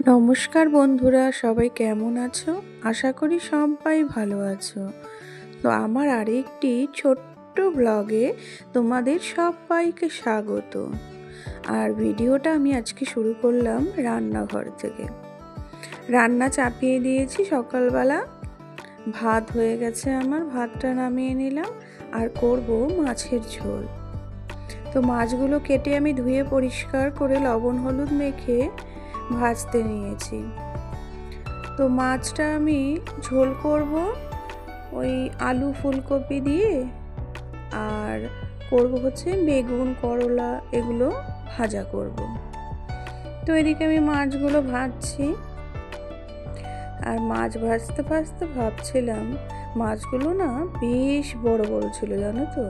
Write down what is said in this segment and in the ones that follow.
নমস্কার বন্ধুরা, সবাই কেমন আছো? আশা করি সবাই ভালো আছো। তো আমার আরেকটি ছোট্ট ব্লগে তোমাদের সবাইকে স্বাগত। আর ভিডিওটা আমি আজকে শুরু করলাম রান্নাঘর থেকে। রান্না চাপিয়ে দিয়েছি সকালবেলা, ভাত হয়ে গেছে আমার, ভাতটা নামিয়ে নিলাম আর করব মাছের ঝোল। তো মাছগুলো কেটে আমি ধুয়ে পরিষ্কার করে লবণ হলুদ মেখে ভাজতে নিয়েছি। তো মাছটা আমি ঝোল করব ওই আলু ফুলকপি দিয়ে, আর করব হচ্ছে বেগুন করলা এগুলো ভাজা করব। তো এদিকে আমি মাছগুলো ভাজছি, আর মাছ ভাজতে ভাজতে ভাবছিলাম মাছগুলো না বেশ বড় বড় ছিল, জানো তো।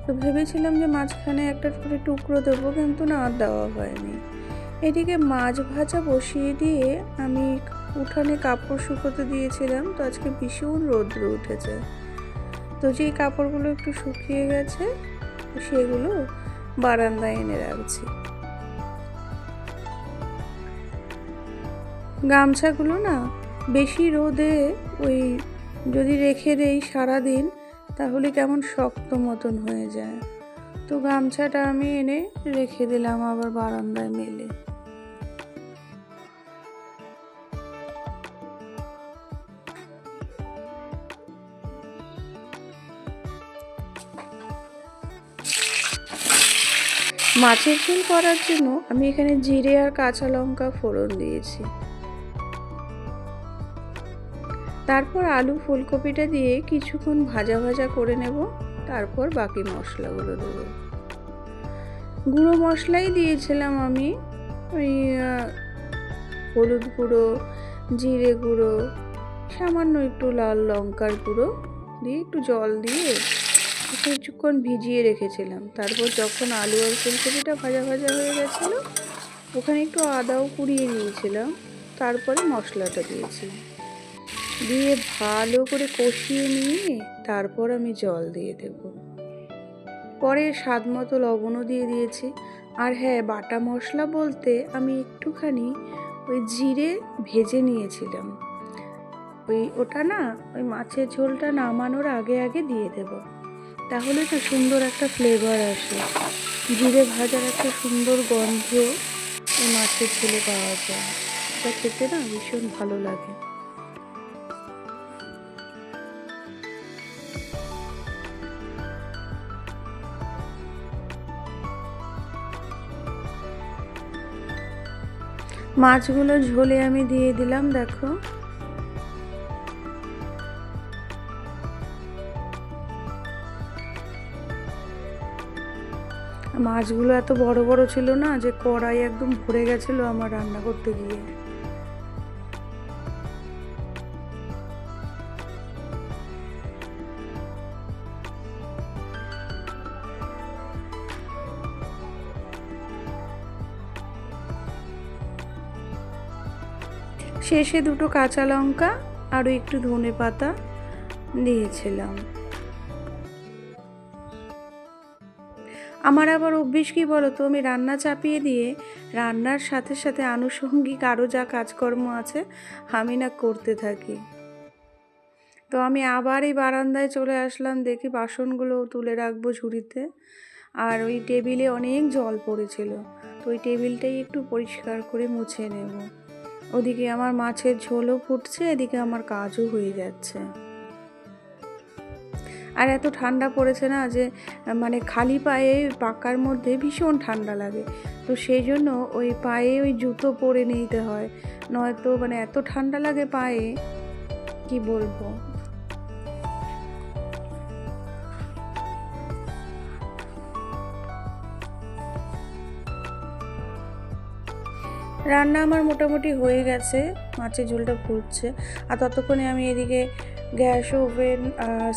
তো ভেবেছিলাম যে মাঝখানে একটা করে টুকরো দেবো, কিন্তু না, দেওয়া হয়নি। এদিকে মাছ ভাজা বসিয়ে দিয়ে আমি উঠানে কাপড় শুকোতে দিয়েছিলাম। তো আজকে ভীষণ রৌদ্র উঠেছে, তো যেই কাপড়গুলো একটু শুকিয়ে গেছে সেগুলো বারান্দায় এনে রাখছি। গামছাগুলো না বেশি রোদে ওই যদি রেখে দেই সারাদিন, তাহলে কেমন শক্ত মতন হয়ে যায়। তো গামছাটা আমি এনে রেখে দিলাম আবার বারান্দায় মেলে। মাছের ঝোল করার জন্য আমি এখানে জিরে আর কাঁচা লঙ্কা ফোড়ন দিয়েছি। তারপর আলু ফুলকপিটা দিয়ে কিছুক্ষণ ভাজা ভাজা করে নেব, তারপর বাকি মশলাগুলো দেবো। গুঁড়ো মশলাই দিয়েছিলাম আমি, ওই হলুদ গুঁড়ো, জিরে গুঁড়ো, সামান্য একটু লাল লঙ্কার গুঁড়ো দিয়ে একটু জল দিয়ে কিছুক্ষণ ভিজিয়ে রেখেছিলাম। তারপর যখন আলু আর ফুলকপিটা ভাজা ভাজা হয়ে গেছিলো, ওখানে একটু আদাও কুড়িয়ে নিয়েছিলাম, তারপরে মশলাটা দিয়েছি, দিয়ে ভালো করে কষিয়ে নিয়ে তারপর আমি জল দিয়ে দেব। পরে স্বাদ মতো লবণও দিয়ে দিয়েছি। আর হ্যাঁ, বাটা মশলা বলতে আমি একটুখানি ওই জিরে ভেজে নিয়েছিলাম, ওটা না ওই মাছের ঝোলটা নামানোর আগে আগে দিয়ে দেব, তাহলে তো সুন্দর একটা ফ্লেভার আসে। জিরে ভাজার একটা সুন্দর গন্ধ ওই মাছের ঝোলে পাওয়া যায়, এটা খেতে না ভীষণ ভালো লাগে। মাছগুলো ঝোলে আমি দিয়ে দিলাম, দেখো। মাছগুলো এত বড় বড় ছিল না যে কড়াই একদম ভরে গেছিলো আমার রান্না করতে গিয়ে। শেষে দুটো কাঁচা লঙ্কা আর একটু ধনে পাতা দিয়েছিলাম। আমার আবার অভ্যেস কী বলো তো, আমি রান্না চাপিয়ে দিয়ে রান্নার সাথে সাথে আনুষঙ্গিক আরও যা কাজকর্ম আছে আমি না করতে থাকি। তো আমি আবার এই বারান্দায় চলে আসলাম, দেখি বাসনগুলো তুলে রাখবো ঝুড়িতে। আর ওই টেবিলে অনেক জল পড়েছিল, তো ওই টেবিলটাই একটু পরিষ্কার করে মুছে নেব। ওদিকে আমার মাছের ঝোলও ফুটছে, এদিকে আমার কাজও হয়ে যাচ্ছে। আর এত ঠান্ডা পড়েছে না যে মানে খালি পায়ে পাকার মধ্যে ভীষণ ঠান্ডা লাগে, তো সেই জন্য ওই পায়ে ওই জুতো পরে নিতে হয়, নয়তো মানে এত ঠান্ডা লাগে পায়ে, কি বলবো। রান্না আমার মোটামুটি হয়ে গেছে, মাছের ঝোলটা ফুটছে। আর ততক্ষণে আমি এদিকে গ্যাস, ওভেন,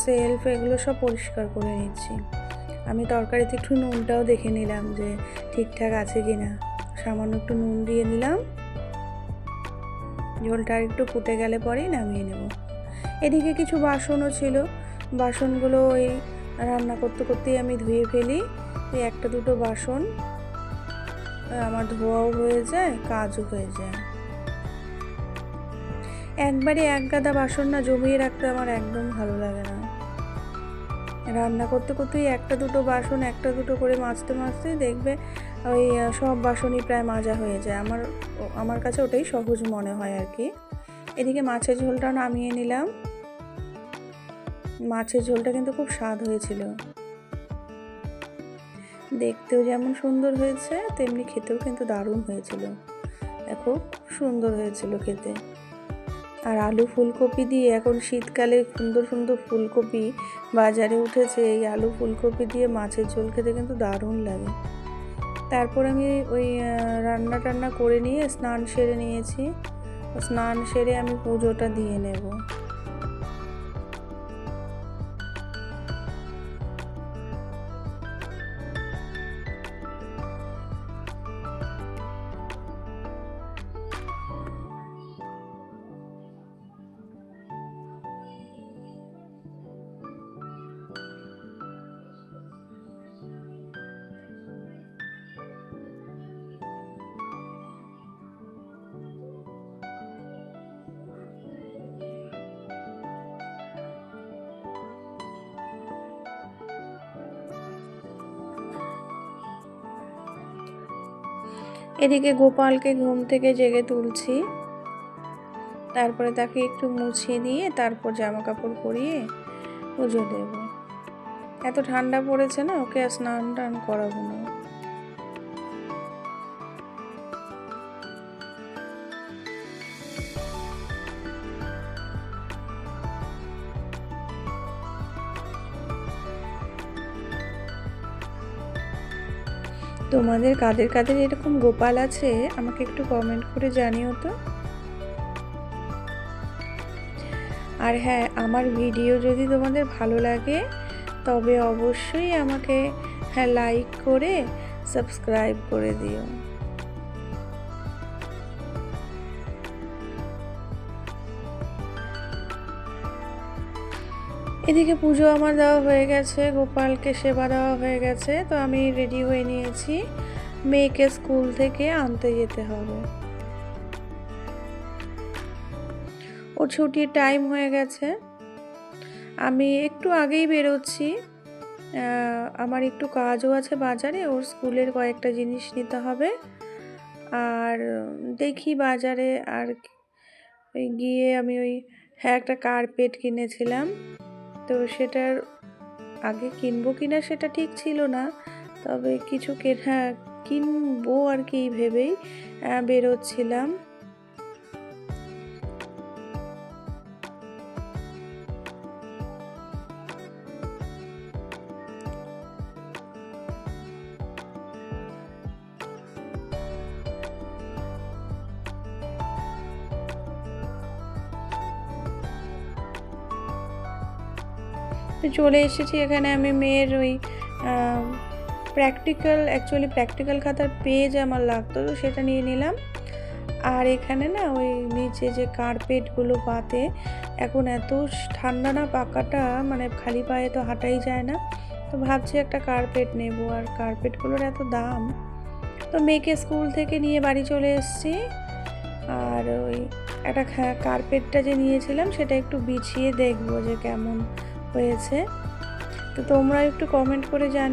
সেলফ এগুলো সব পরিষ্কার করে নিচ্ছি। আমি তরকারিতে একটু নুনটাও দেখে নিলাম যে ঠিকঠাক আছে কি না, সামান্য একটু নুন দিয়ে নিলাম। ঝোলটা আর একটু ফুটে গেলে পরেই নামিয়ে নেব। এদিকে কিছু বাসনও ছিল, বাসনগুলো ওই রান্না করতে করতেই আমি ধুয়ে ফেলি। এই একটা দুটো বাসন আমার ধোয়াও হয়ে যায়, কাজও হয়ে যায়। একবারে এক গাদা বাসন না জমিয়ে রাখতে আমার একদম ভালো লাগে না। রান্না করতে করতেই একটা দুটো বাসন একটা দুটো করে মাজতে মাজতে দেখবে ওই সব বাসনই প্রায় মাজা হয়ে যায়। আমার কাছে ওটাই সহজ মনে হয় আর কি। এদিকে মাছের ঝোলটা নামিয়ে নিলাম। মাছের ঝোলটা কিন্তু খুব স্বাদ হয়েছিল, দেখতেও যেমন সুন্দর হয়েছে তেমনি খেতেও কিন্তু দারুণ হয়েছিল। খুব সুন্দর হয়েছিল খেতে। আর আলু ফুলকপি দিয়ে, এখন শীতকালে সুন্দর সুন্দর ফুলকপি বাজারে উঠেছে, এই আলু ফুলকপি দিয়ে মাছের ঝোল খেতে কিন্তু দারুণ লাগে। তারপর আমি ওই রান্না টান্না করে নিয়ে স্নান সেরে নিয়েছি। স্নান সেরে আমি পুজোটা দিয়ে নেব। এদিকে গোপালকে ঘুম থেকে জেগে তুলছি, তারপরে তাকে একটু মুছিয়ে দিয়ে তারপর জামা কাপড় পরিয়ে পুজো দেব। এত ঠান্ডা পড়েছে না, ওকে আর স্নান টান করাবো না। তোমাদের কাদের কাদের এরকম গোপাল আছে আমাকে একটু কমেন্ট করে জানিও তো। আর হ্যাঁ, আমার ভিডিও যদি তোমাদের ভালো লাগে তবে অবশ্যই আমাকে লাইক করে সাবস্ক্রাইব করে দিও। এদিকে পুজো আমার দেওয়া হয়ে গেছে, গোপালকে সেবা দেওয়া হয়ে গেছে, তো আমি রেডি হয়ে নিয়েছি। মেয়েকে স্কুল থেকে আনতে যেতে হবে, ওর ছুটির টাইম হয়ে গেছে। আমি একটু আগেই বেরোচ্ছি, আমার একটু কাজও আছে বাজারে, ওর স্কুলের কয়েকটা জিনিস নিতে হবে। আর দেখি বাজারে আর গিয়ে আমি একটা কার্পেট কিনেছিলাম, তো সেটার আগে কিনবো কিনা সেটা ঠিক ছিল না, তবে কিছু কিনবো আর কি ভেবেই বেরোচ্ছিলাম। তো চলে এসেছি এখানে, আমি মেয়ের ওই প্র্যাকটিক্যাল খাতার পেজ আমার লাগতো, তো সেটা নিয়ে নিলাম। আর এখানে না ওই নিচে যে কার্পেটগুলো পাতে, এখন এত ঠান্ডা না, পাকাটা মানে খালি পায়ে তো হাঁটাই যায় না, তো ভাবছি একটা কার্পেট নেব। আর কার্পেটগুলোর এত দাম, তো মেয়েকে স্কুল থেকে নিয়ে বাড়ি চলে এসেছি। আর ওই একটা কার্পেটটা যে নিয়েছিলাম সেটা একটু বিছিয়ে দেখবো যে কেমন হয়েছে। তো তোমরা একটু কমেন্ট করে জানিও।